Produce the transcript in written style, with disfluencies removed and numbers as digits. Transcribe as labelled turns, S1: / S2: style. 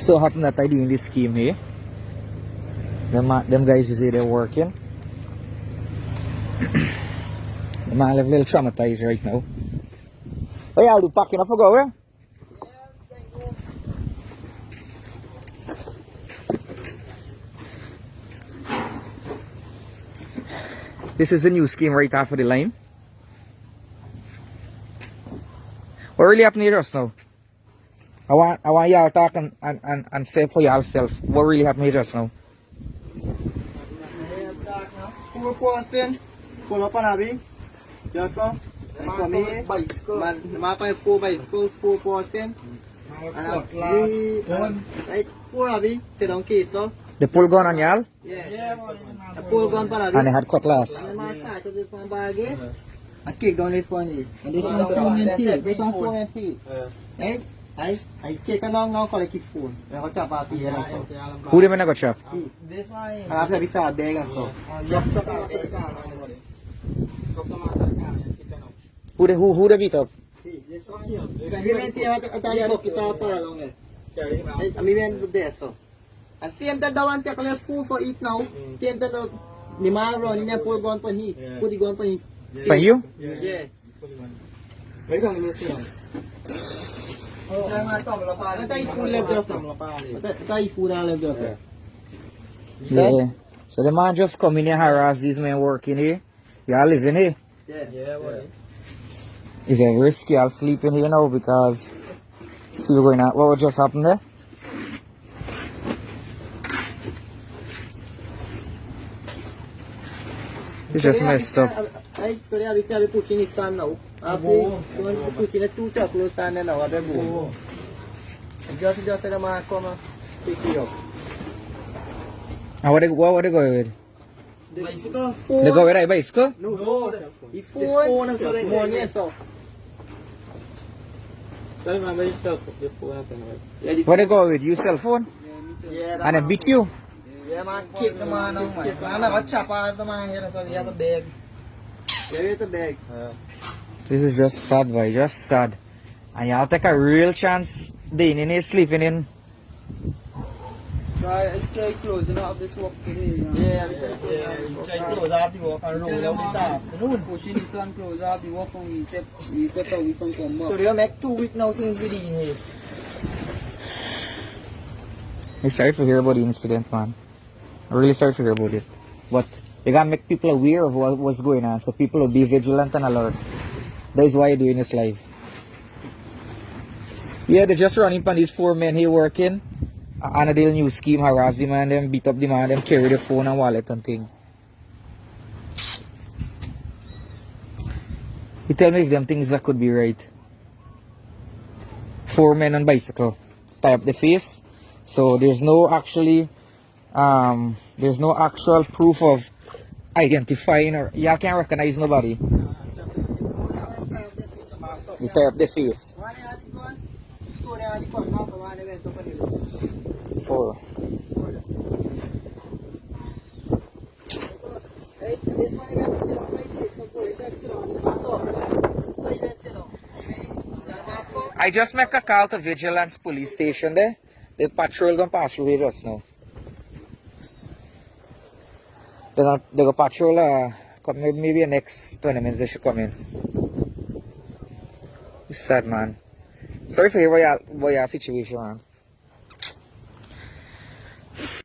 S1: It so happened that I doing this scheme here. Them guys, you see, they're working. The man a little traumatized right now. Oh yeah, I'll do packing up for go, eh? This is the new scheme right after the line. What really happened here just now? I want y'all talk and say for yourself what really happened here just now.
S2: 4% pull up on Abby. Just so. For me, my 4 bicycle 4%. And like 4 Abby, sit down case so.
S1: The pull gun on y'all?
S2: Yeah. The pull gun for Abby.
S1: And they had cutlass.
S2: And I started this one bag here. I kick down this one here. And this one 4 and feet. This one 4 and feet. Right? I kick along now for the keep phone. I got chop up here and so.
S1: Who them got chop?
S2: This one. I have to be sad bag and so.
S1: Who they beat up?
S2: This one here. We went here at the book guitar for along there. And we went there so. And same that the one take a food for eat now. Same that the man running and pull gun for he. Put the gun for him.
S1: For you?
S2: Yeah. Wait on this one.
S1: Yeah. So the man just come in here harass these men working here. Y'all living here.
S2: Yeah, boy.
S1: It's a risky. I'll sleep in here now because see what's going on. What just happened there? It's just messed up.
S2: Today I will put in his stand now. After put in a 2 chocolate stand now. I will just say the man come and pick it up.
S1: And what they go with?
S2: The bicycle? Phone.
S1: They go with a bicycle?
S2: No, the phone and so they money and so. Tell me about yourself. The phone and
S1: What they go with? You cell phone?
S2: Yeah.
S1: And they beat you?
S2: Yeah, man, kick the man on my. Man, I chop out the man here, so we have a bag. Yeah, we have a bag.
S1: This is just sad, boy. Just sad. And y'all take a real chance being in here, sleeping in.
S2: I say closing out this walk today. Yeah, we try to close out the walk and roll out this afternoon. Pushing this one close out the walk and we get out, we can come back. So they make 2 weeks now since we in here.
S1: I'm sorry to hear about the incident, man. I'm really sorry to hear about it. But you gotta make people aware of what's going on so people will be vigilant and alert. That is why you're doing this live. Yeah, they're just running upon these 4 men here working. And a new scheme, harass the man, them beat up the man, them carry the phone and wallet and thing. You tell me if them things that could be right. 4 men on bicycle, tie up the face. So there's no actual proof of identifying or y'all can't recognize nobody. You tie up the face. 4. I just make a call to Vigilance Police Station there. The patrol don't pass through here just now. They're gonna patrol maybe the next 20 minutes they should come in. It's sad, man. Sorry for your situation, man.